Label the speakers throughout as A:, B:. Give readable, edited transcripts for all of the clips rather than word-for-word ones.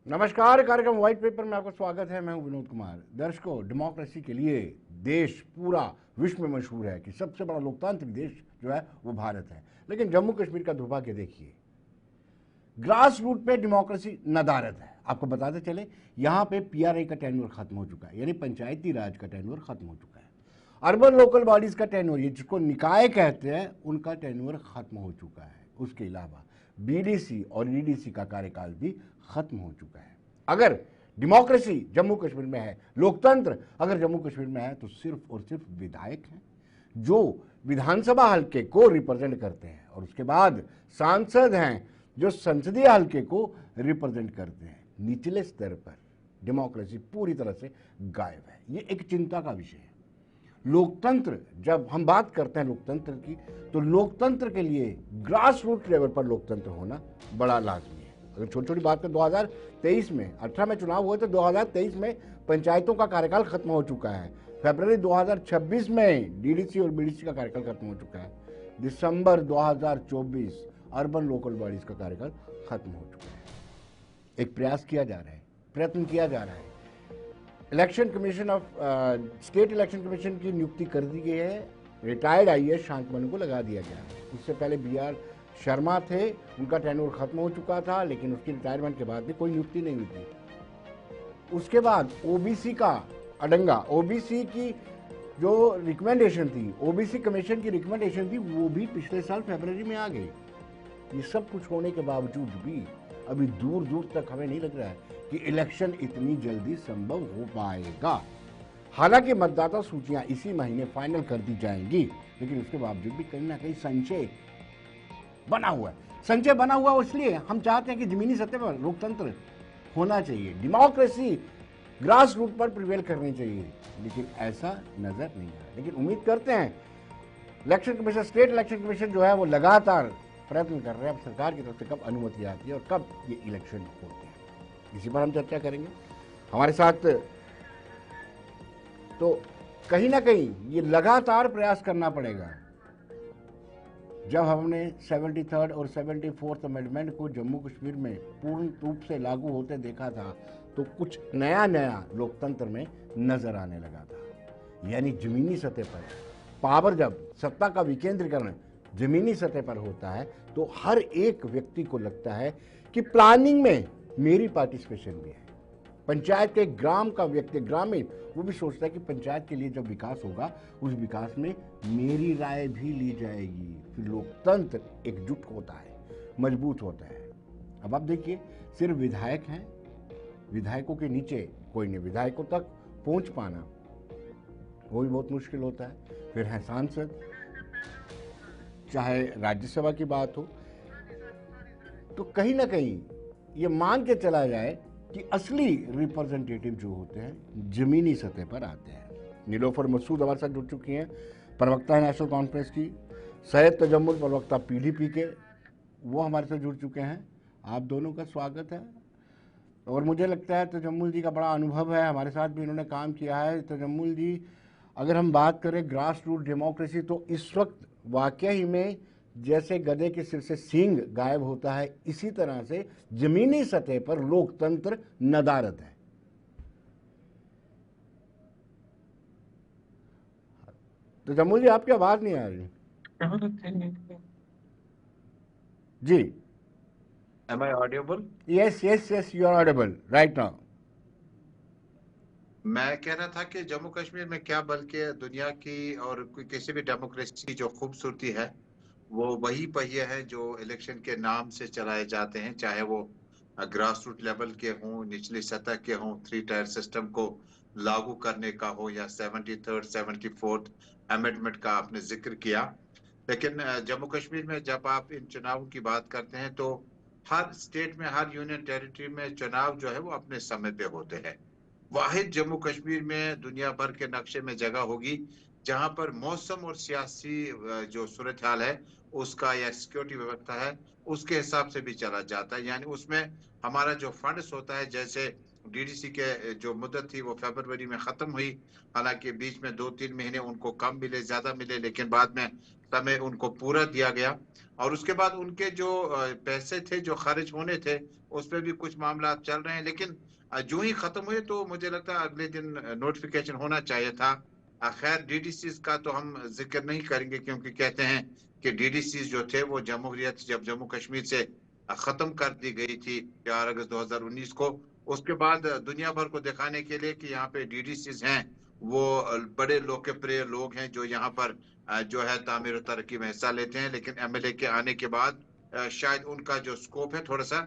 A: नमस्कार, कार्यक्रम white paper में आपका स्वागत है। मैं हूं विनोद कुमार। दर्शकों, डेमोक्रेसी के लिए देश पूरा विश्व में मशहूर है कि सबसे बड़ा लोकतांत्रिक देश जो है वो भारत है। लेकिन जम्मू कश्मीर का दुर्भाग्य देखिए, ग्रास रूट पे डेमोक्रेसी नदारद है। आपको बताते चले, यहाँ पे पीआरआई का टेन्योर खत्म हो चुका है, यानी पंचायती राज का टेन्योर खत्म हो चुका है। अर्बन लोकल बॉडीज का टेन्योर, ये जिसको निकाय कहते हैं, उनका टेन्योर खत्म हो चुका है। उसके अलावा बीडीसी और ईडीसी का कार्यकाल भी खत्म हो चुका है। अगर डेमोक्रेसी जम्मू कश्मीर में है, लोकतंत्र अगर जम्मू कश्मीर में है, तो सिर्फ और सिर्फ विधायक हैं जो विधानसभा हल्के को रिप्रेजेंट करते हैं, और उसके बाद सांसद हैं जो संसदीय हल्के को रिप्रेजेंट करते हैं। निचले स्तर पर डेमोक्रेसी पूरी तरह से गायब है। ये एक चिंता का विषय है। लोकतंत्र, जब हम बात करते हैं लोकतंत्र की, तो लोकतंत्र के लिए ग्रास रूट लेवल पर लोकतंत्र होना बड़ा लाजमी है। अगर छोटी छोटी बात करें, 2023 में 18 में चुनाव हुए तो 2023 में पंचायतों का कार्यकाल खत्म हो चुका है। फरवरी 2026 में डीडीसी और बीडीसी का कार्यकाल खत्म हो चुका है। दिसंबर 2024 अर्बन लोकल बॉडीज का कार्यकाल खत्म हो चुका है। एक प्रयास किया जा रहा है, प्रयत्न किया जा रहा है। Election commission of state election commission की नियुक्ति कर दी गई है। रिटायर्ड आईएएस शांतमणि को लगा दिया गया है। उससे पहले बीआर शर्मा थे, उनका टेन्योर खत्म हो चुका था, लेकिन उसकी रिटायरमेंट के बाद भी कोई नियुक्ति नहीं हुई थी। उसके बाद ओबीसी का अडंगा, ओबीसी की जो रिकमेंडेशन थी, ओबीसी कमीशन की रिकमेंडेशन थी, वो भी पिछले साल फरवरी में आ गई। ये सब कुछ होने के बावजूद भी अभी दूर दूर तक हमें नहीं लग रहा है कि इलेक्शन इतनी जल्दी संभव हो पाएगा। हालांकि मतदाता सूचियां इसी महीने फाइनल कर दी जाएंगी, लेकिन उसके बावजूद भी कहीं ना कहीं संशय बना हुआ है। संशय बना हुआ इसलिए हम चाहते हैं कि जमीनी सतह पर लोकतंत्र होना चाहिए, डेमोक्रेसी ग्रास रूट पर प्रिवेल करनी चाहिए, लेकिन ऐसा नजर नहीं आ रहा। लेकिन उम्मीद करते हैं election commission, state election commission जो है वो लगातार प्रयत्न कर रहे हैं। अब सरकार की तरफ से कब अनुमति आती है और कब ये इलेक्शन होते हैं, इसी पर हम चर्चा करेंगे। हमारे साथ तो कहीं ना कहीं ये लगातार प्रयास करना पड़ेगा। जब हमने 73rd और 74th अमेंडमेंट को जम्मू कश्मीर में पूर्ण रूप से लागू होते देखा था, तो कुछ नया नया लोकतंत्र में नजर आने लगा था। यानी जमीनी सतह पर पावर, जब सत्ता का विकेंद्रीकरण जमीनी सतह पर होता है, तो हर एक व्यक्ति को लगता है कि प्लानिंग में मेरी पार्टिसिपेशन भी है। पंचायत के ग्राम का व्यक्ति, ग्रामीण, वो भी सोचता है कि पंचायत के लिए जब विकास होगा, उस विकास में मेरी राय भी ली जाएगी। फिर लोकतंत्र एकजुट होता है, मजबूत होता है। अब आप देखिए, सिर्फ विधायक हैं, विधायकों के नीचे कोई नहीं। विधायकों तक पहुंच पाना वो भी बहुत मुश्किल होता है। फिर हैं सांसद, चाहे राज्यसभा की बात हो, तो कहीं ना कहीं ये मान के चला जाए कि असली रिप्रेजेंटेटिव जो होते हैं जमीनी सतह पर आते हैं। नीलोफर मसूद हमारे साथ जुड़ चुकी हैं, प्रवक्ता है नेशनल कॉन्फ्रेंस की। सैयद तजम्मुल, प्रवक्ता पीडीपी के, वो हमारे साथ जुड़ चुके हैं। आप दोनों का स्वागत है। और मुझे लगता है तजम्मुल जी का बड़ा अनुभव है, हमारे साथ भी इन्होंने काम किया है। तजम्मुल जी, अगर हम बात करें ग्रास रूट डेमोक्रेसी, तो इस वक्त वाकई ही में जैसे गधे के सिर से सींग गायब होता है, इसी तरह से जमीनी सतह पर लोकतंत्र नदारद है। तो जम्मू जी, आपकी आवाज नहीं आ रही जी।
B: Am I audible?
A: Yes yes yes, you are audible right now.
B: मैं कह रहा था कि जम्मू कश्मीर में क्या, बल्कि दुनिया की और किसी भी डेमोक्रेसी जो खूबसूरती है, वो वही पहिए हैं जो इलेक्शन के नाम से चलाए जाते हैं, चाहे वो ग्रास रूट लेवल के हों, निचली सतह के हों, 3 टायर सिस्टम को लागू करने का हो, या 73rd 74th अमेंडमेंट का आपने जिक्र किया। लेकिन जम्मू कश्मीर में जब आप इन चुनावों की बात करते हैं, तो हर स्टेट में, हर यूनियन टेरिटरी में चुनाव जो है वो अपने समय पे होते हैं। वाहिद जम्मू कश्मीर में दुनिया भर के नक्शे में जगह होगी जहां पर मौसम और सियासी जो सूरत हाल है उसका, या सिक्योरिटी व्यवस्था है, उसके हिसाब से भी चला जाता है। यानी उसमें हमारा जो फंड्स होता है, जैसे डीडीसी के जो मुद्दत थी वो फरवरी में खत्म हुई। हालांकि बीच में 2-3 महीने उनको कम मिले, ज्यादा मिले, लेकिन बाद में समय उनको पूरा दिया गया। और उसके बाद उनके जो पैसे थे जो खर्च होने थे, उस पे भी कुछ मामला चल रहे हैं। लेकिन जो ही खत्म हुए तो मुझे लगता है अगले दिन नोटिफिकेशन होना चाहिए था। खैर डीडीसी का तो हम जिक्र नहीं करेंगे, क्योंकि कहते हैं कि डीडीसी जो थे वो जमहूरियत जब जम्मू कश्मीर से खत्म कर दी गई थी 4 अगस्त 2019 को, उसके बाद दुनिया भर को दिखाने के लिए कि यहाँ पे डीडीसीज हैं, वो बड़े लोकप्रिय लोग हैं जो यहाँ पर जो है तामीर और तरक्की में हिस्सा लेते हैं। लेकिन एमएलए के आने के बाद शायद उनका जो स्कोप है थोड़ा सा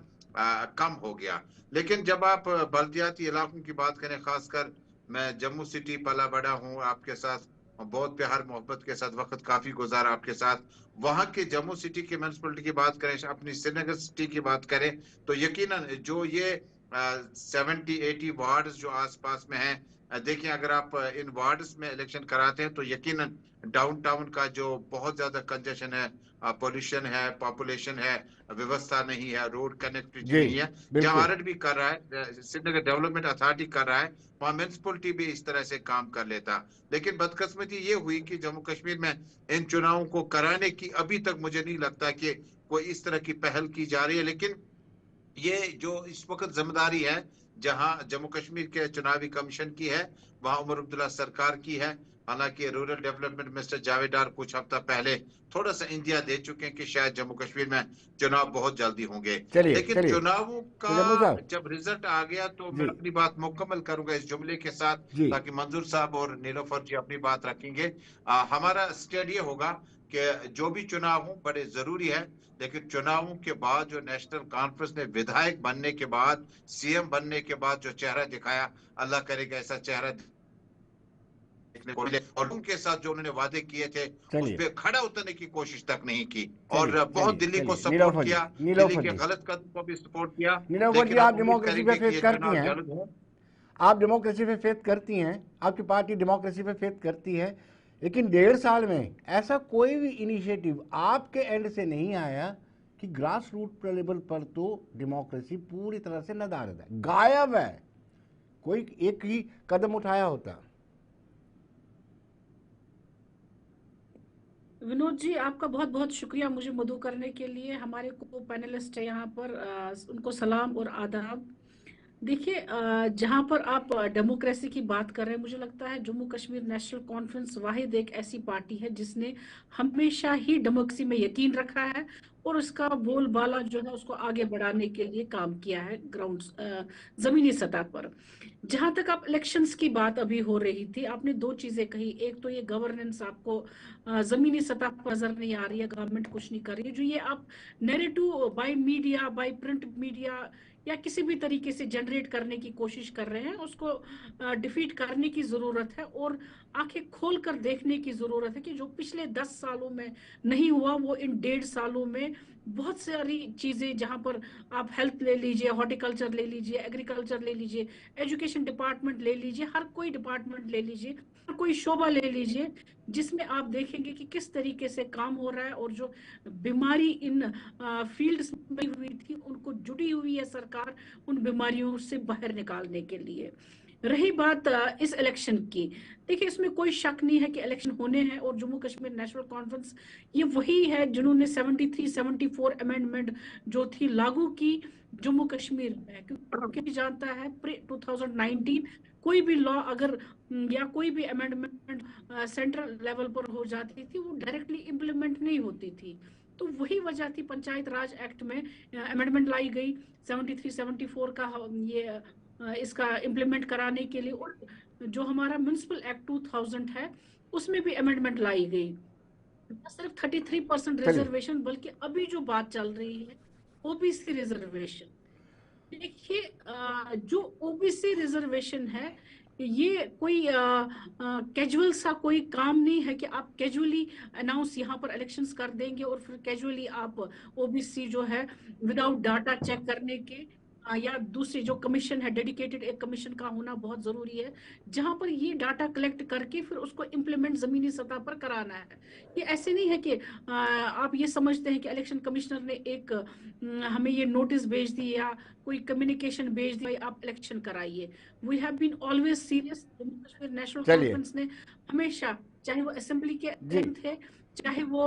B: कम हो गया। लेकिन जब आप बल्दियाती इलाकों की बात करें, खासकर मैं जम्मू सिटी पला बड़ा हूँ आपके साथ, बहुत प्यार मोहब्बत के साथ वक्त काफी गुजारा आपके साथ। वहां के जम्मू सिटी की म्यूनसिपलिटी की बात करें, अपनी श्रीनगर सिटी की बात करें, तो यकीनन जो ये 70-80 वार्ड जो आसपास में हैं, देखिए अगर आप इन वार्ड्स में इलेक्शन कराते हैं तो यकीनन डाउनटाउन का जो बहुत ज्यादा कंजेशन है, पोल्यूशन है, पॉपुलेशन है, व्यवस्था नहीं है, रोड कनेक्टिविटी
A: जी
B: नहीं है, जहाँ
A: बिल्कुल।
B: आरएड भी कर रहा है, श्रीनगर डेवलपमेंट अथॉरिटी कर रहा है, वहाँ म्यूनसिपलिटी भी इस तरह से काम कर लेता। लेकिन बदकिस्मती ये हुई कि जम्मू कश्मीर में इन चुनावों को कराने की अभी तक मुझे नहीं लगता कि कोई इस तरह की पहल की जा रही है। लेकिन ये जो इस वक्त जिम्मेदारी है, जहां जम्मू कश्मीर के चुनावी कमीशन की है, वहां उमर अब्दुल्ला सरकार की है। हालांकि रूरल डेवलपमेंट मिनिस्टर जावेदार कुछ हफ्ता पहले थोड़ा सा इंदिया दे चुके हैं कि शायद जम्मू कश्मीर में चुनाव बहुत जल्दी होंगे।
A: चलिए
B: लेकिन
A: चलिए,
B: चुनावों
A: तो
B: का
A: जम्मू साहब।
B: जब रिजल्ट आ गया तो मैं
A: जी
B: अपनी बात मुकम्मल करूंगा इस जुमले के साथ,
A: जी
B: ताकि मंजूर साहब और नीलोफर जी अपनी बात रखेंगे। हमारा स्टैंड ये होगा कि जो भी चुनाव हो बड़े जरूरी है, लेकिन चुनावों के बाद जो नेशनल कॉन्फ्रेंस ने विधायक बनने के बाद, सीएम बनने के बाद जो चेहरा दिखाया, अल्लाह करेगा ऐसा चेहरा देखने को मिले। और उनके साथ जो उन्होंने वादे किए थे उस
A: चलिए
B: पर खड़ा उतरने की कोशिश तक नहीं की, और
A: चलिए
B: बहुत
A: चलिए
B: दिल्ली को
A: चलिए,
B: सपोर्ट
A: नीलोफर जी,
B: किया, दिल्ली
A: नीलोफर
B: के
A: जी,
B: गलत कदम को भी सपोर्ट किया।
A: नीलोफर जी,
B: लेकिन हम
A: आप
B: उम्मीद
A: डेमोक्रेसी पे
B: करेंगे कि
A: फेथ
B: ये
A: करती
B: चुनाव
A: हैं?
B: जल्द हो।
A: आप डेमोक्रेसी पे फेथ करती हैं? आपकी पार्टी डेमोक्रेसी पे फेथ करती है? लेकिन 1.5 साल में ऐसा कोई भी इनिशिएटिव आपके एंड से नहीं आया कि ग्रास रूट लेवल पर तो डेमोक्रेसी पूरी तरह से नदारद है, गायब है। कोई एक ही कदम उठाया होता।
C: विनोद जी, आपका बहुत बहुत शुक्रिया मुझे मदऊ करने के लिए। हमारे को पैनलिस्ट है यहाँ पर, उनको सलाम और आदाब। देखिए, जहाँ पर आप डेमोक्रेसी की बात कर रहे हैं, मुझे लगता है जम्मू कश्मीर नेशनल कॉन्फ्रेंस वाहिद एक ऐसी पार्टी है जिसने हमेशा ही डेमोक्रेसी में यकीन रखा है और उसका बोलबाला जो है उसको आगे बढ़ाने के लिए काम किया है ग्राउंड, जमीनी सतह पर। जहां तक आप इलेक्शंस की बात अभी हो रही थी, आपने दो चीजें कही। एक तो ये गवर्नेंस आपको जमीनी सतह पर नजर नहीं आ रही है, गवर्नमेंट कुछ नहीं कर रही है। जो ये आप narrative by media, by print media या किसी भी तरीके से जनरेट करने की कोशिश कर रहे हैं, उसको डिफीट करने की जरूरत है और आंखें खोल कर देखने की जरूरत है कि जो पिछले 10 सालों में नहीं हुआ वो इन 1.5 सालों में बहुत सारी चीजें, जहां पर आप हेल्थ ले लीजिए, हॉर्टिकल्चर ले लीजिए, एग्रीकल्चर ले लीजिए, एजुकेशन डिपार्टमेंट ले लीजिए, हर कोई डिपार्टमेंट ले लीजिए, हर कोई शोबा ले लीजिए, जिसमें आप देखेंगे कि किस तरीके से काम हो रहा है। और जो बीमारी इन फील्ड्स में हुई थी, उनको जुड़ी हुई है सरकार उन बीमारियों से बाहर निकालने के लिए। रही बात इस इलेक्शन की, देखिए इसमें कोई शक नहीं है कि इलेक्शन होने हैं और जम्मू कश्मीर नेशनल कॉन्फ्रेंस ये वही है जिन्होंने 73-74 अमेंडमेंट जो थी लागू की जम्मू कश्मीर में, क्योंकि जानता है प्री 2019 कोई भी लॉ अगर या कोई भी अमेंडमेंट सेंट्रल लेवल पर हो जाती थी, वो डायरेक्टली इम्प्लीमेंट नहीं होती थी। तो वही वजह थी पंचायत राज एक्ट में अमेंडमेंट लाई गई 73-74 का, ये इसका इम्प्लीमेंट कराने के लिए। और जो हमारा म्युनिसिपल एक्ट 2000 है उसमें भी अमेंडमेंट लाई गई, सिर्फ 33% रिजर्वेशन, बल्कि अभी जो बात चल रही है ओबीसी रिजर्वेशन। देखिए, जो ओबीसी रिजर्वेशन है ये कोई कैजुअल सा कोई काम नहीं है कि आप कैजुअली अनाउंस यहाँ पर इलेक्शंस कर देंगे और फिर कैजुअली आप ओबीसी जो है विदाउट डाटा चेक करने के या दूसरी जो कमीशन है, डेडिकेटेड एक कमीशन का होना बहुत जरूरी है, जहां पर ये डाटा कलेक्ट करके फिर उसको इम्प्लीमेंट जमीनी सतह पर कराना है। ये ऐसे नहीं है कि आप ये समझते हैं कि इलेक्शन कमिश्नर ने एक हमें ये नोटिस भेज दी या कोई कम्युनिकेशन भेज दी, आप इलेक्शन कराइए। We have been always serious. Jammu Kashmir National
A: चलिए
C: कॉन्फ्रेंस ने हमेशा, चाहे वो असेंबली के
A: जी,
C: इलेक्शन थे, चाहे वो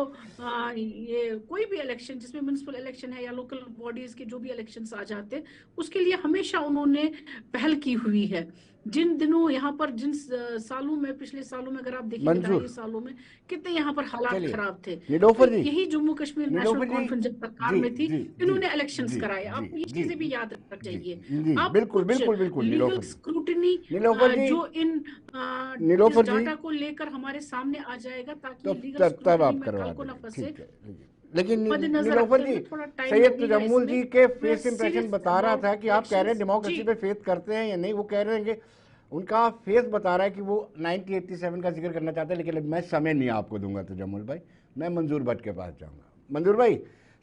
C: ये कोई भी इलेक्शन जिसमें म्युनिसिपल इलेक्शन है या लोकल बॉडीज के जो भी इलेक्शंस आ जाते हैं, उसके लिए हमेशा उन्होंने पहल की हुई है। जिन दिनों यहाँ पर जिन सालों में, पिछले सालों में अगर आप देखेंगे,
A: मंजूर।
C: 2.5 सालों में कितने यहाँ पर हालात
A: चलिए
C: खराब थे, तो
A: नीलोफर जी,
C: यही जम्मू कश्मीर नेशनल
A: नीलोफर जी,
C: कॉन्फ्रेंस जब सरकार
A: जी
C: में थी,
A: जी जी
C: इन्होंने इलेक्शंस
A: जी
C: कराए।
A: जी
C: आपको ये
A: जी
C: चीजें भी याद रख
A: जी
C: जाइए।
A: जी,
C: आप
A: बिल्कुल
C: कुछ
A: बिल्कुल बिल्कुल
C: लीगल
A: नीलोफर जी,
C: स्क्रूटिनी
A: नीलोफर जी,
C: जो इन इस
A: नीलोफर जी,
C: डाटा को लेकर हमारे सामने आ जाएगा, ताकि
A: तो
C: ये लीगल
A: तब
C: स्क्रूटिनी
A: आप
C: में
A: करवा
C: कल को न
A: देंगे,
C: फंसे।
A: ठीक है। लेकिन
C: मद्देनजर
A: नीलोफर
C: रखते
A: जी,
C: हुए, थोड़ा टाइम
A: सैयद
C: लगेगा
A: तजम्मुल
C: इसमें।
A: जी के
C: we are
A: face impression
C: serious
A: बता रहा था
C: अबाउट
A: कि आप कह रहे हैं
C: इलेक्शंस।
A: डेमोक्रेसी
C: जी,
A: पे फेथ करते हैं या नहीं। वो कह रहे हैं कि उनका फेस बता रहा है कि वो 1987 का जिक्र करना चाहते हैं, लेकिन मैं समय नहीं आपको दूंगा तजम्मुल भाई, मैं मंजूर भट्ट के पास जाऊंगा। मंजूर भाई,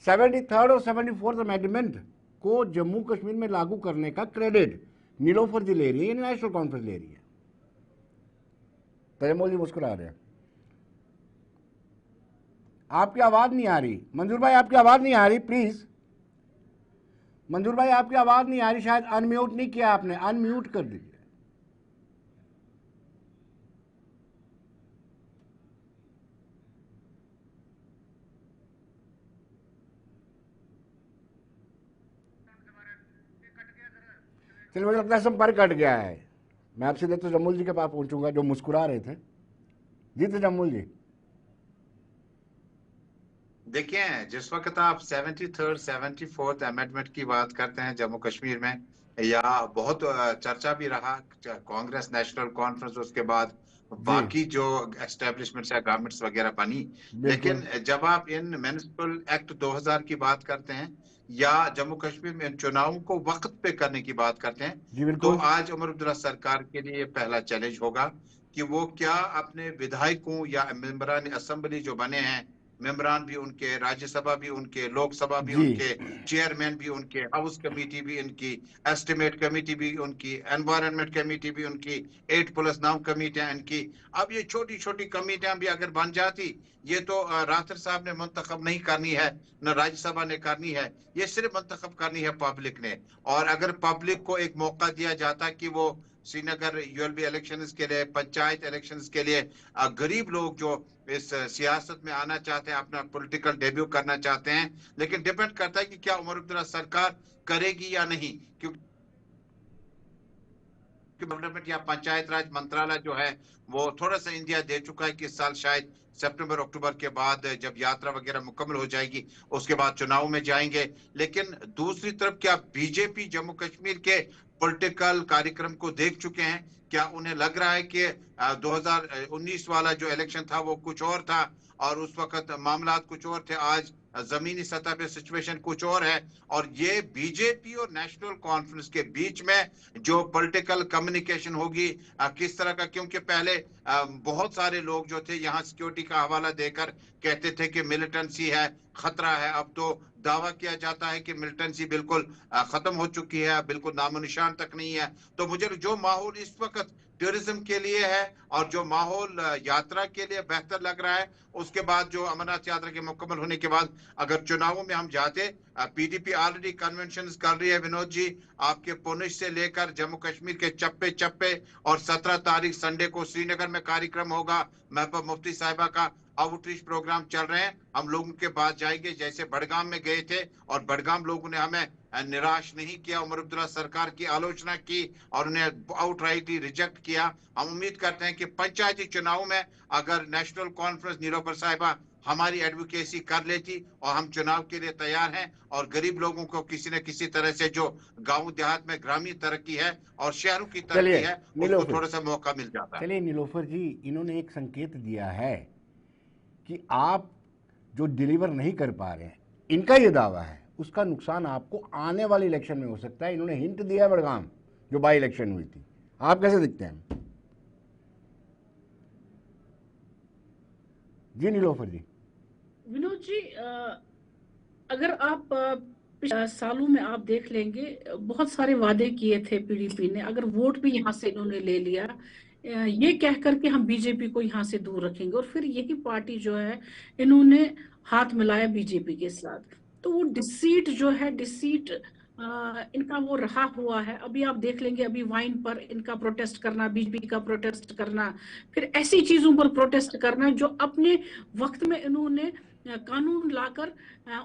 A: 73rd और 74th अमेंडमेंट को जम्मू कश्मीर में लागू करने का क्रेडिट नीलोफर जी ले रही है या नेशनल कॉन्फ्रेंस ले रही है? तजम्मुल जी मुस्कुरा रहे हैं। आपकी आवाज नहीं आ रही मंजूर भाई, आपकी आवाज नहीं आ रही, प्लीज मंजूर भाई, आपकी आवाज नहीं आ रही, शायद अनम्यूट नहीं किया आपने, अनम्यूट कर दीजिए। चलिए, मुझे लगता है संपर्क कट गया है। मैं आपसे सीधे तजम्मुल जी के पास पहुंचूंगा जो मुस्कुरा रहे थे। जी तजम्मुल जी।
B: देखिए, जिस वक्त आप 73rd 74th अमेंडमेंट की बात करते हैं जम्मू कश्मीर में, या बहुत चर्चा भी रहा कांग्रेस नेशनल कॉन्फ्रेंस, उसके बाद
A: जी
B: बाकी जो एस्टेब्लिशमेंट्स या गवर्नमेंट्स वगैरह बनी।
A: बिल्कुल।
B: लेकिन जब आप इन म्युनिसिपल एक्ट 2000 की बात करते हैं या जम्मू कश्मीर में इन चुनावों को वक्त पे करने की बात करते हैं,
A: जी
B: तो
A: बिल्कुल।
B: आज उमर अब्दुल्ला सरकार के लिए पहला चैलेंज होगा कि वो क्या अपने विधायकों या मेंबरान असेंबली जो बने हैं, मेंबरान भी उनके, राज्यसभा भी उनके, लोकसभा भी
A: जी
B: उनके, चेयरमैन भी उनके, हाउस कमेटी भी इनकी, एस्टिमेट कमेटी भी उनकी, एनवायरनमेंट कमेटी भी उनकी, 8+9 कमेटियां इनकी। अब ये छोटी छोटी कमेटियां भी अगर बन जाती, ये तो राथर साहब ने मुंतखब नहीं करनी है, न राज्यसभा ने करनी है, ये सिर्फ मुंतखब करनी है पब्लिक ने। और अगर पब्लिक को एक मौका दिया जाता कि वो श्रीनगर यूएलबी इलेक्शंस के लिए, पंचायत इलेक्शंस के लिए, गरीब लोग जो इस सियासत में आना चाहते हैं, अपना पॉलिटिकल डेब्यू करना चाहते हैं, लेकिन डिपेंड करता है कि क्या उमर अब्दुल्ला सरकार करेगी या नहीं। क्योंकि डेवलपमेंट या पंचायत राज मंत्रालय जो है वो थोड़ा सा इंडिया दे चुका है कि इस साल शायद सितंबर अक्टूबर के बाद जब यात्रा वगैरह मुकम्मल हो जाएगी, उसके बाद चुनाव में जाएंगे। लेकिन दूसरी तरफ क्या बीजेपी जम्मू कश्मीर के पॉलिटिकल कार्यक्रम को देख चुके हैं? क्या उन्हें लग रहा है कि 2019 वाला जो इलेक्शन था वो कुछ और था और उस वक्त मामला कुछ और थे, आज जमीनी सतह पे सिचुएशन कुछ और है? और ये बीजेपी और नेशनल कॉन्फ्रेंस के बीच में जो पॉलिटिकल कम्युनिकेशन होगी किस तरह का, क्योंकि पहले बहुत सारे लोग जो थे यहाँ सिक्योरिटी का हवाला देकर कहते थे कि मिलिटेंसी है, खतरा है। अब तो दावा किया जाता है कि मिलिटेंसी बिल्कुल खत्म हो चुकी है, बिल्कुल नामो निशान तक नहीं है। तो मुझे जो माहौल इस वक्त टूरिज्म के लिए है और जो माहौल यात्रा के लिए बेहतर लग रहा है, उसके बाद जो अमरनाथ यात्रा के मुकम्मल होने के बाद अगर चुनावों में हम जाते, पीडीपी ऑलरेडी कन्वेंशन कर रही है विनोद जी, आपके पुंछ से लेकर जम्मू कश्मीर के चप्पे चप्पे। और 17 तारीख संडे को श्रीनगर में कार्यक्रम होगा, महबूबा मुफ्ती साहिबा का आउटरीच प्रोग्राम चल रहे हैं। हम लोगों के पास जाएंगे, जैसे बड़गाम में गए थे और बड़गाम लोगों ने हमें निराश नहीं किया, उमर अब्दुल्ला सरकार की आलोचना की और उन्हें आउटराइट ही रिजेक्ट किया। हम उम्मीद करते हैं कि पंचायती चुनाव में अगर नेशनल कॉन्फ्रेंस नीलोफर साहिबा हमारी एडवोकेसी कर लेती और हम चुनाव के लिए तैयार हैं, और गरीब लोगों को किसी न किसी तरह से जो गांव देहात में ग्रामीण तरक्की है और शहरों की तरक्की
A: चलिए
B: है, उसको
A: नीलोफर,
B: थोड़ा सा मौका मिल जाता है।
A: चलिए नीलोफर जी, इन्होंने एक संकेत दिया है कि आप जो डिलीवर नहीं कर पा रहे हैं, इनका ये दावा है, उसका नुकसान आपको आने वाले इलेक्शन में हो सकता है। इन्होंने हिंट दिया है बड़गाम जो बाई इलेक्शन हुई थी। आप कैसे दिखते हैं जी नीलोफर जी?
C: विनोद जी, अगर आप सालों में आप देख लेंगे बहुत सारे वादे किए थे पीडीपी ने। अगर वोट भी यहाँ से इन्होंने ले लिया ये कह करके हम बीजेपी को यहाँ से दूर रखेंगे, और फिर यही पार्टी जो है इन्होंने हाथ मिलाया बीजेपी के साथ। तो वो डिसीट जो है, डिसीट इनका वो रहा हुआ है। अभी आप देख लेंगे, अभी वाइन पर इनका प्रोटेस्ट करना, बीजेपी का प्रोटेस्ट करना, फिर ऐसी चीजों पर प्रोटेस्ट करना जो अपने वक्त में इन्होंने कानून लाकर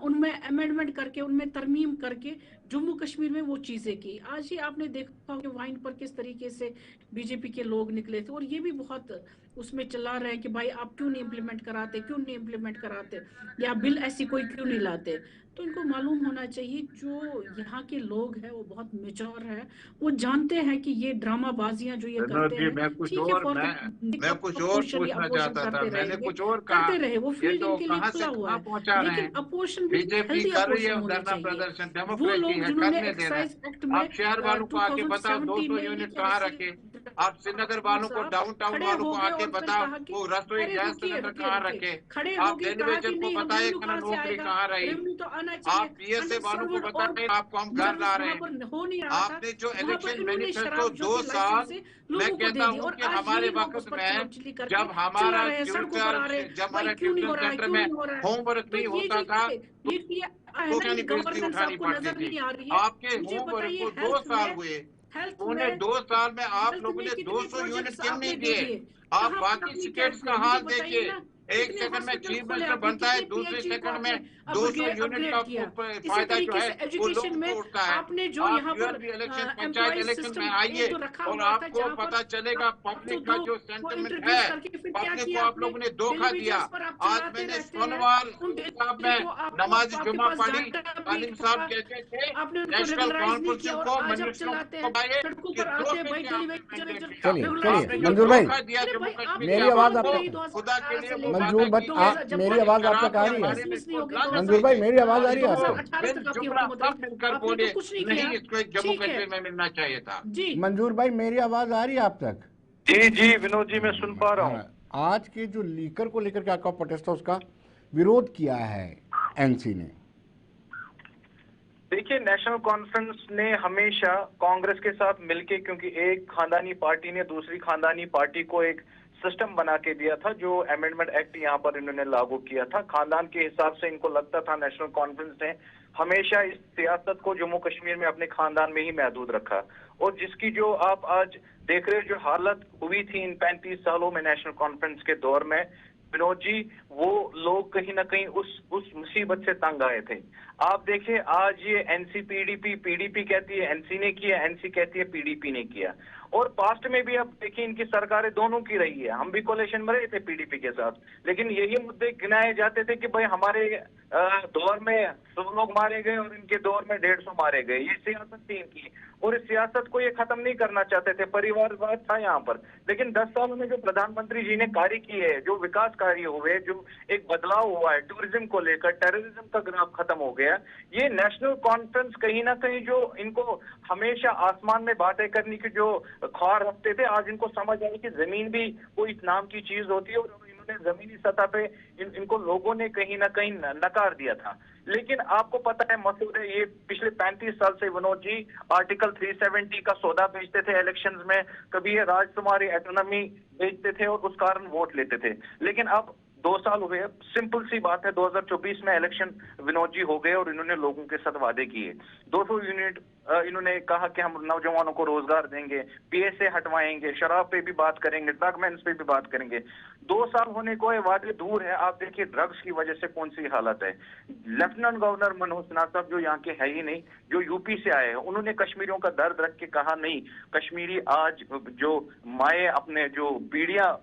C: उनमें अमेंडमेंट करके, उनमें तरमीम करके जम्मू कश्मीर में वो चीजें की। आज ही आपने देखा कि वाइन पर किस तरीके से बीजेपी के लोग निकले थे, और ये भी बहुत उसमें चला रहे हैं कि भाई आप क्यों नहीं इम्प्लीमेंट कराते, क्यों नहीं इम्प्लीमेंट कराते, या बिल ऐसी कोई क्यों नहीं लाते। तो इनको मालूम होना चाहिए, जो यहाँ के लोग हैं वो बहुत मेच्योर है, वो जानते हैं कि ये ड्रामाबाजियां जो ये
B: विनोद
C: करते
B: जी,
C: हैं, ठीक है, फॉर
B: मैं कुछ और पूछना चाहता था। मैंने कुछ और कहा,
C: करते रहे, वो
B: ये
C: फील्ड
B: तो
C: इनके लिए
B: कहाँ से
C: खुला हुआ
B: कहाँ
C: है।
B: पहुंचा रहे
C: लेकिन
B: हैं।
C: अपोजिशन भी
B: बीजेपी
C: हेल्दी
B: कर रही है
C: अपोजिशन होनी
B: धरना
C: चाहिए।
B: प्रदर्शन,
C: वो
B: डेमोक्रेसी
C: लोग
B: है,
C: जिन्होंने
B: करने देना है।
C: एक्साइज एक्ट में
B: आप शहर वालों को आके बताओ
C: 2017
B: 200
C: में
B: यूनिट
C: लिखे
B: कहाँ
C: ऐसे
B: रखे। आप श्रीनगर वालों को, डाउनटाउन
C: खड़े
B: वालों
C: हो
B: को
C: गए
B: आके
C: और फिर
B: बताओ
C: कहा कि
B: वो रसोई
C: अरे
B: गैस
C: रुकिए
B: सिलेंडर
C: रुकिए
B: कहाँ
C: रुकिए,
B: रखे।
C: खड़े हो
B: आप
C: गए, कहा कि
B: डेलीवेजन को
C: नहीं, हम
B: बताइए
C: रेवेन्यू कहाँ से
B: नौकरी
C: आएगा,
B: कहाँ रही।
C: रेवेन्यू तो आना चाहिए।
B: आप पीएसए
C: अंडर
B: वालों को
C: सर्वर और
B: बताएं आपको हम घर ला
C: सर्विस
B: रहे
C: वहां
B: हैं।
C: पर हो नहीं रहा था,
B: आपने जो
C: वहां पर
B: इलेक्शन
C: इन्होंने
B: मैनिफेस्टो
C: शराब जो
B: 2
C: थी लाइसेंस
B: साल,
C: से
B: मैं
C: लोगों को
B: कहता
C: दे दी,
B: हूं
C: और
B: कि
C: आज
B: हमारे
C: यही लोग उस
B: वक्त
C: पर
B: में
C: चिल्ली करके
B: जब
C: चिल्ला
B: हमारा
C: रहे हैं, सड़कों पर आ रहे हैं,
B: जब
C: भाई
B: हमारे
C: क्यों नहीं हो
B: ट्यूशन
C: रहा है,
B: सेंटर
C: क्यों
B: में
C: नहीं हो रहा है।
B: होमवर्क
C: तो
B: नहीं
C: ये
B: होता
C: जो
B: था तो
C: ये है ना, ये
B: बेइज्जती
C: गवर्नेंस
B: उठानी
C: आपको
B: पड़ती
C: नजर
B: थी।
C: नहीं आ रही है।
B: आपके
C: मुझे
B: होमवर्क
C: बताइए,
B: को 2 साल हुए,
C: हेल्थ
B: पौने
C: में
B: 2 साल में आप
C: हेल्थ
B: लोगों
C: में
B: ने
C: कितने
B: 200 यूनिट
C: प्रोजेक्ट्स
B: क्यों
C: आपने
B: नहीं
C: दे
B: दिए।
C: दिए,
B: आप
C: कहाँ पर
B: बाकी
C: आपने क्या
B: स्टेट्स
C: किया,
B: का
C: मुझे
B: हाल
C: बताइए
B: देखिए।
C: ना।
B: एक
C: कितने
B: सेकंड में
C: हॉस्पिटल्स
B: चीफ
C: खोले
B: मिनिस्टर
C: आपने,
B: बनता है,
C: कितने
B: दूसरे
C: पीएचई को
B: सेकंड
C: आपने
B: में 200 यूनिट
C: अपग्रेड
B: का
C: किया। इसी
B: फायदा जो
C: तरीके
B: है
C: से
B: वो
C: एजुकेशन
B: लोगों
C: में
B: को उठता है।
C: आपने जो
B: आप
C: यहाँ पर
B: यूएनबी इलेक्शन, पंचायत
C: एम्प्लॉय
B: इलेक्शन में
C: सिस्टम
B: आइए
C: एक जो रखा
B: और
C: हुआ था,
B: आपको
C: जहाँ पर
B: पता चलेगा
C: आप तो
B: पब्लिक का
C: दो
B: जो
C: को
B: सेंटिमेंट
C: इंट्रोड्यूस
B: है।
C: करके फिर क्या
B: पब्लिक को
C: किया
B: आप
C: आपने,
B: लोगों ने धोखा दिया।
C: टेलीविजन पर आप
B: आज
C: चलाते
B: मैंने
C: रहते हैं
B: सोमवार
C: उन
B: साहब
C: डेली
B: में
C: को,
B: नमाज
C: आपके
B: जुमा
C: पास
B: पढ़ी,
C: डाटा भी
B: तालिम साहब
C: था,
B: कहते थे
C: आपने उनको
B: नेशनल
C: रेगुलराइज नहीं किया,
B: कॉन्फ्रेंस
C: और
B: को
C: आज आप
B: मिनिस्टरों
C: चलाते
B: को
C: हैं,
B: बताइए
C: सड़कों
B: कि
C: पर आते हैं
B: धोखे
C: भाई,
B: से आपने
C: टेलीविजन
B: मैंडेट दिया।
A: चलिए
C: रेगुलराइज
B: आपने
A: चलिए
B: जो
C: नहीं
A: मंजूर
C: किया।
A: भाई,
B: धोखा दिया
C: अरे
B: जम्मू
C: भाई
B: कश्मीर के
C: आपने
A: मेरी
C: कब
A: आवाज
C: बात
A: आप
C: नहीं रही
A: तक,
B: खुदा के
C: 2018
B: लिए
C: से
B: वो
C: लेकर
A: मंजूर
B: वादा
A: भाई
B: किया
C: जब
A: मेरी
C: मोदी
A: आवाज आप
B: शराब
A: तक आ
B: के
A: रही है?
B: बारे में
C: नहीं
B: इसको
C: होगी
B: लाना
C: 2000
A: मंजूर भाई
B: चाहिए।
A: मेरी आवाज आ रही है आप
B: इसको
C: 2018
A: तक?
C: तक आपकी
B: जुमला
C: हुकूमत
B: सब
C: रही,
B: मिलकर
C: आपने
B: बोले
C: तो कुछ नहीं
B: नहीं,
C: किया।
B: इसको एक जम्मू
C: ठीक है
B: कश्मीर में मिलना चाहिए था।
C: जी,
A: मंजूर भाई मेरी आवाज आ रही है आप तक?
D: जी जी विनोद जी, मैं सुन पा रहा हूँ।
A: हाँ, आज के जो लीकर को लेकर के आपका प्रोटेस्ट था उसका विरोध किया है एनसी ने।
D: देखिए, नेशनल कॉन्फ्रेंस ने हमेशा कांग्रेस के साथ मिलके, क्योंकि एक खानदानी पार्टी ने दूसरी खानदानी पार्टी को एक सिस्टम बना के दिया था, जो अमेंडमेंट एक्ट यहाँ पर इन्होंने लागू किया था। खानदान के हिसाब से इनको लगता था, नेशनल कॉन्फ्रेंस ने हमेशा इस सियासत को जम्मू कश्मीर में अपने खानदान में ही महदूद रखा। और जिसकी जो आप आज देख रहे हो, जो हालत हुई थी इन 35 सालों में नेशनल कॉन्फ्रेंस के दौर में, विनोद जी, वो लोग कहीं ना कहीं उस मुसीबत से तंग आए थे। आप देखिए, आज ये एनसी पीडीपी, पीडीपी कहती है एनसी ने किया, एनसी कहती है पीडीपी ने किया। और पास्ट में भी आप देखिए, इनकी सरकारें दोनों की रही है। हम भी कोलेशन में रहे थे पीडीपी के साथ, लेकिन यही मुद्दे गिनाए जाते थे कि भाई हमारे दौर में 100 लोग मारे गए और इनके दौर में 150 मारे गए। ये सियासत थी इनकी, और इस सियासत को ये खत्म नहीं करना चाहते थे। परिवारवाद था यहाँ पर। लेकिन 10 सालों में जो प्रधानमंत्री जी ने कार्य की है, जो विकास कार्य हुए, जो एक बदलाव हुआ है टूरिज्म को लेकर, टेररिज्म का ग्राफ खत्म हो गया। ये नेशनल कॉन्फ्रेंस कहीं ना कहीं जो इनको हमेशा आसमान में बातें करने की जो ख्वार रखते थे, आज इनको समझ आई कि जमीन भी कोई नाम की चीज होती है, और इन्होंने जमीनी सतह पे इनको लोगों ने कहीं ना कहीं नकार दिया था। लेकिन आपको पता है मसूद है, ये पिछले 35 साल से विनोद जी आर्टिकल 370 का सौदा बेचते थे इलेक्शंस में, कभी ये राजकुमारी ऑटोनॉमी बेचते थे और उस कारण वोट लेते थे। लेकिन अब 2 साल हुए, सिंपल सी बात है, 2024 में इलेक्शन विनोद जी हो गए और इन्होंने लोगों के साथ वादे किए। 200 यूनिट इन्होंने कहा कि हम नौजवानों को रोजगार देंगे, पीएसए हटवाएंगे, शराब पे भी बात करेंगे, ड्रग मैन्स पे भी बात करेंगे। 2 साल होने को ये वादे दूर है। आप देखिए ड्रग्स की वजह से कौन सी हालत है। लेफ्टिनेंट गवर्नर मनोज सिन्हा साहब, जो यहाँ के है ही नहीं, जो यूपी से आए हैं, उन्होंने कश्मीरियों का दर्द रख के कहा नहीं, कश्मीरी आज जो माए अपने जो पीढ़ियां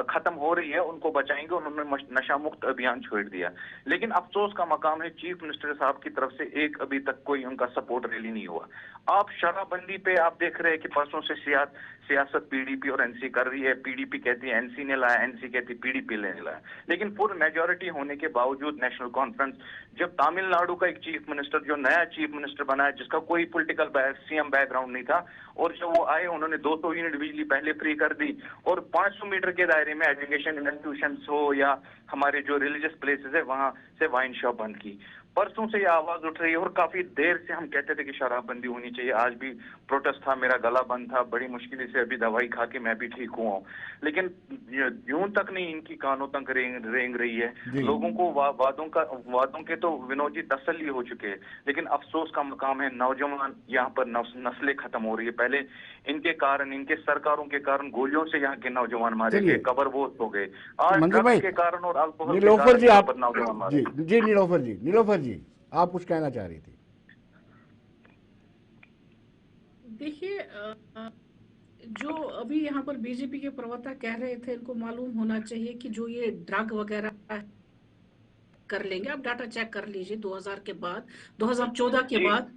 D: खत्म हो रही है उनको बचाएंगे। उन्होंने नशा मुक्त अभियान छोड़ दिया। लेकिन अफसोस का मकाम है, चीफ मिनिस्टर साहब की तरफ से एक अभी तक कोई उनका सपोर्ट रैली नहीं हुआ। आप शराबबंदी पे आप देख रहे हैं कि परसों से सियासत पीडीपी और एनसी कर रही है। पीडीपी कहती है एनसी ने लाया, एनसी कहती है पीडीपी ने लाया। लेकिन फुल मेजोरिटी होने के बावजूद नेशनल कॉन्फ्रेंस, जब तमिलनाडु का एक चीफ मिनिस्टर, जो नया चीफ मिनिस्टर बना है, जिसका कोई पॉलिटिकल सीएम बैकग्राउंड नहीं था, और जब वो आए, उन्होंने 200 यूनिट बिजली पहले फ्री कर दी, और 500 मीटर के दायरे में एजुकेशन इंस्टीट्यूशंस हो या हमारे जो रिलीजियस प्लेसेस है वहां से वाइन शॉप बंद की। परसों से ये आवाज उठ रही है और काफी देर से हम कहते थे कि शराबबंदी होनी चाहिए। आज भी प्रोटेस्ट था, मेरा गला बंद था, बड़ी मुश्किल से अभी दवाई खा के मैं भी ठीक हुआ हूँ। लेकिन यूं तक नहीं इनकी कानों तक रेंग रही है। लोगों को वादों के तो विनोद जी तसल्ली हो चुके हैं, लेकिन अफसोस का मकाम है नौजवान यहाँ पर नस्लें खत्म हो रही है। पहले इनके कारण, इनके सरकारों के कारण गोलियों से यहाँ के नौजवान मारे गए, कब्रबोश हो गए। आज ड्रग्स के कारण और अल्कोहल के कारण नौजवान मारे।
A: जी नीलोफर जी आप कुछ कहना चाह रही थी।
C: देखिए, जो अभी यहाँ पर बीजेपी के प्रवक्ता कह रहे थे, इनको मालूम होना चाहिए कि जो ये ड्रग वगैरह कर लेंगे, आप डाटा चेक कर लीजिए 2000 के बाद, 2014 के बाद,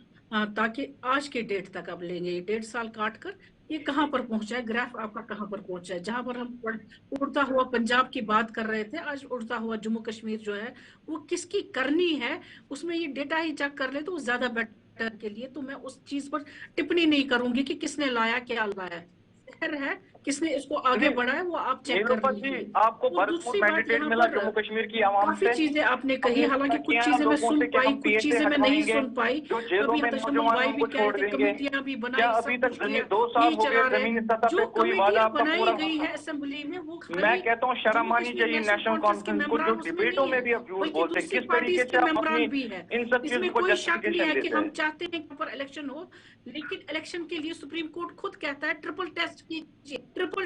C: ताकि आज के डेट तक आप लेंगे, 1.5 साल काट कर ये कहाँ पर पहुंचा है, ग्राफ आपका कहाँ पर पहुंचा है। जहां पर हम उड़ता हुआ पंजाब की बात कर रहे थे, आज उड़ता हुआ जम्मू कश्मीर जो है वो किसकी करनी है, उसमें ये डेटा ही चेक कर ले तो ज्यादा बेटर के लिए। तो मैं उस चीज पर टिप्पणी नहीं करूंगी कि किसने लाया, क्या लाया है, किसने इसको आगे बढ़ाया, वो आप चेक कर लीजिए।
D: आपको दूसरी बात मिला जम्मू कश्मीर की आवाम
C: काफी चीजें आपने कही, हालांकि कुछ चीजें मैं सुन पाई, कुछ चीजें मैं नहीं सुन पाई। अभी तशम्मुल भाई भी कह रहे थे कमेटियां भी बनाई,
D: अभी तक 2 साल हो गए जमीनी सतह पे कोई वादा आपका पूरा
C: बनाई गई है असेंबली में, वो
D: मैं कहता हूँ शर्म आनी चाहिए नेशनल कॉन्फ्रेंस को, जो डिबेटों में भी अब झूठ बोलते हैं। किस तरीके से आप अपनी इन सब चीजों को जस्टिफिकेशन देते हैं।
C: हम चाहते हैं कि पर इलेक्शन हो, लेकिन इलेक्शन के लिए सुप्रीम कोर्ट खुद कहता है ट्रिपल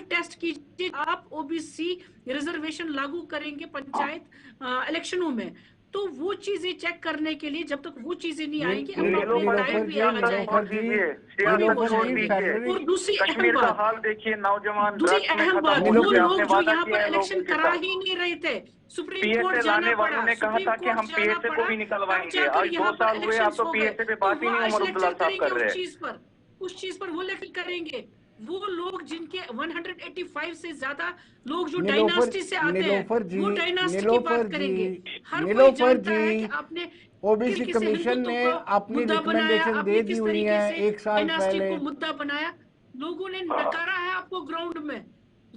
C: टेस्ट कीजिए, आप ओबीसी रिजर्वेशन लागू करेंगे पंचायत इलेक्शों में, तो वो चीजें चेक करने के लिए जब तक वो चीजें नहीं आएंगी और दूसरी अहम बात, वो लोग जो यहाँ पर इलेक्शन करा ही नहीं रहे थे, सुप्रीम कोर्ट जाना पड़ा,
D: ने कहा था कि हम पीएसए को भी निकलवाएंगे। आज 2 साल हुए, आप तो पीएसए पे बात ही नहीं उमर अब्दुल्ला साहब कर रहे हैं।
C: उस चीज पर वो लेवल करेंगे। वो लोग जिनके 185 से ज्यादा लोग जो डायनास्टी से आते हैं, वो डायनास्टी की बात करेंगे। हर कोई जानता है कि आपने
A: ओबीसी कमीशन ने अपनी रिकमेंडेशन दे दी हुई है 1 साल पहले,
C: को मुद्दा बनाया, लोगों ने नकारा है आपको ग्राउंड में,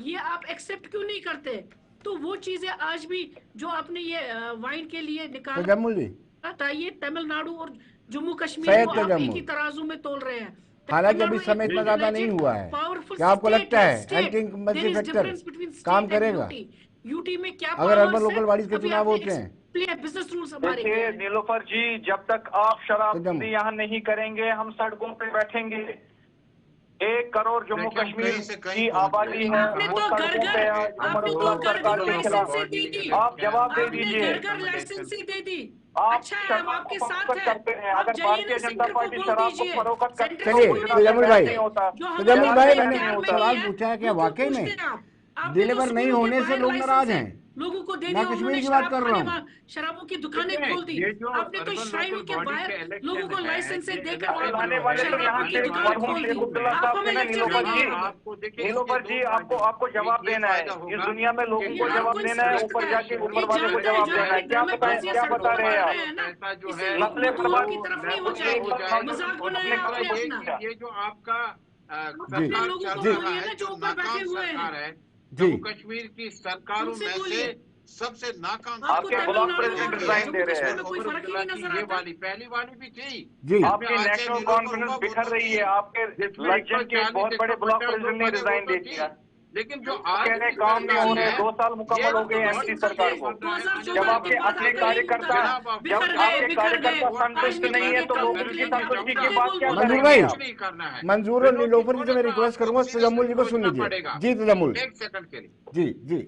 C: ये आप एक्सेप्ट क्यों नहीं करते? तो वो चीजें आज भी जो आपने ये वाइन के लिए निकाला था, ये तमिलनाडु और जम्मू कश्मीर को आप एक ही तराजू में तोल रहे हैं।
A: हालांकि अभी समय इतना ज्यादा नहीं हुआ है, क्या आपको लगता है एंटी इंकम्बेंसी फैक्टर काम करेगा
C: यूटी में? क्या
A: अगर अर्बन लोकल बॉडीज के चुनाव होते हैं?
C: बिजनेस रूल्स हमारे।
D: नीलोफर जी, जब तक आप शराबबंदी यहाँ नहीं करेंगे, हम सड़कों पे बैठेंगे। 1 करोड़ जम्मू कश्मीर की आबादी है, वो सड़कों पे है उमर अब्दुल्ला सरकार के खिलाफ। आप जवाब दे दीजिए।
C: लाइसेंस दे दी,
D: अच्छा है, हम आपके साथ करते हैं। अगर भारतीय जनता पार्टी शराब को फरोख्त करती है,
A: चलिए तजम्मुल भाई मैंने सवाल पूछा है कि वाकई में डिलीवर नहीं होने से लोग नाराज हैं?
C: लोगों को दे
A: मैं कश्मीर की बात कर रहा हूँ।
C: शराबों की दुकानें खोल दी आपने, तो श्राइनों के बाहर लोगों को लाइसेंस से देकर
D: नीलोफर जी आपको जवाब देना है। इस दुनिया में लोगों को जवाब देना है, ऊपर जाके ऊपर वाले को जवाब देना है। क्या बता रहे हैं आप? मसले
B: ये जो आपका
A: जम्मू
B: कश्मीर की सरकारों में से सबसे नाकाम
D: आपके ब्लॉक प्रेसिडेंट रिजाइन दे रहे हैं।
B: ये वाली पहली वाली भी थी
A: जी,
D: आपकी नेशनल कॉन्फ्रेंस बिखर रही है। आपके लज्जन के बहुत बड़े ब्लॉक प्रेसिडेंट ने रिजाइन दे दिया,
B: लेकिन जो आज
D: काम नहीं हो रहे। 2 साल मुकम्मल हो गए एमपी सरकार को। जब आपके अपने कार्यकर्ता संतुष्ट नहीं है, तो लोग उनकी संतुष्टि के बाद क्या करेंगे?
A: मंजूर और नीलोफर जी से मैं रिक्वेस्ट करूंगा तजम्मुल जी को सुन लीजिए। जी तजम्मुल,
B: 1 सेकंड के लिए,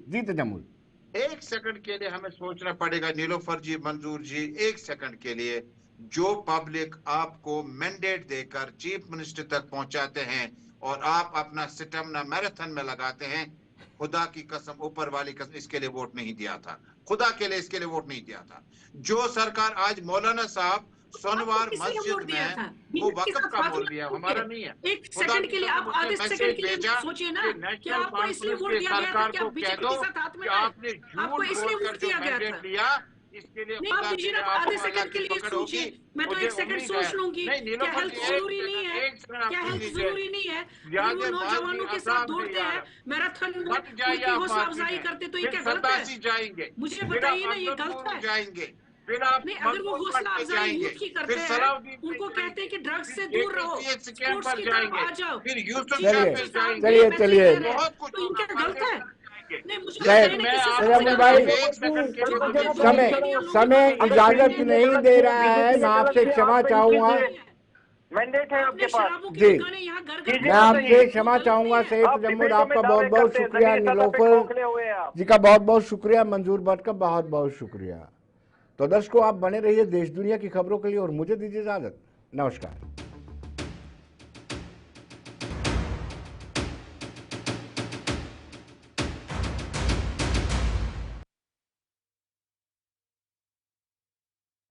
A: जी तजम्मुल,
B: 1 सेकंड के लिए हमें सोचना पड़ेगा। नीलोफर जी, मंजूर जी, 1 सेकंड के लिए, जो पब्लिक आपको मैंडेट देकर चीफ मिनिस्टर तक पहुंचाते हैं और आप अपना स्टेमिना मैराथन में लगाते हैं, खुदा की कसम, ऊपर वाली कसम, इसके लिए वोट नहीं दिया था। खुदा के लिए इसके लिए वोट नहीं दिया था। जो सरकार आज मौलाना साहब सोनवार मस्जिद में वो वक्फ का बोल दिया, हमारा नहीं है।
C: 1 सेकंड के लिए आप आधे सेकंड के लिए सोचिए ना कि आपको इसलिए वोट दिया गया था कि आप बीजेपी के साथ हाथ में
B: आपने
C: आपको इसलिए वोट दिया गया था।
B: इसके लिए
C: आधे सेकंड के लिए सोचिए, मैं तो 1 सेकंड सोच लूंगी। क्या हेल्थ जरूरी नहीं है? क्या हेल्थ जरूरी नहीं है? वो नौजवानों के साथ दौड़ते हैं मैराथन, उनकी हौसला अफजाई करते, तो ये क्या गलत है?
B: जाएंगे,
C: मुझे बताइए ना, ये गलत है?
B: जाएंगे, फिर आप
C: नहीं, अगर वो
B: मंगोल
C: हौसला
B: घाट पे
C: अफजाई
B: जाएंगे,
C: यूथ की करते
B: फिर
C: हैं,
B: सलाउद्दीन पे
C: उनको कहते हैं कि
B: जाएंगे,
C: ड्रग्स से
B: फिर
C: दूर रहो,
B: APS कैंप
C: स्पोर्ट्स
B: पर
C: की तरफ
B: जाएंगे,
C: आ जाओ,
B: फिर यूसुफ
C: ठीक
B: शाह
C: है,
B: पे
C: तो साहब
B: जाएंगे,
C: ये
A: चलिए
C: मैसेज
A: चलिए
C: दे रहे हैं,
B: बहुत कुछ
C: तो
B: होगा,
C: इनका
B: फर्दर
C: गलत है?
B: जाएंगे।
C: नहीं, मुझे
A: जय
C: लगता है ना किसी
A: जय अमोल
C: से
A: भाई,
B: एक सेकंड के लिए
C: जो
B: मुझे
C: अपने
A: समय
C: सोशल मीडिया लोगों
A: समय
C: को
A: इजाजत
C: भेजते
A: नहीं
C: हैं,
A: दे रहा है, मैं आपसे क्षमा चाहूंगा।
D: मैंडेट है आपके
C: आपने
D: पास।
C: शराबों की
A: जी,
C: दुकानें यहाँ घर घर
A: मैं आपसे क्षमा चाहूंगा। सैयद
D: आप
A: तजम्मुद,
D: डिबेटों में
A: आपका बहुत
D: दावे
A: बहुत
D: करते हैं,
A: शुक्रिया।
D: जमीनी सतह पे
A: नीलोफर
D: खोखले हुए हैं आप।
A: जी का बहुत बहुत शुक्रिया। मंजूर भट्ट का बहुत बहुत शुक्रिया। तो दर्शकों, आप बने रहिए देश दुनिया की खबरों के लिए और मुझे दीजिए इजाजत। नमस्कार।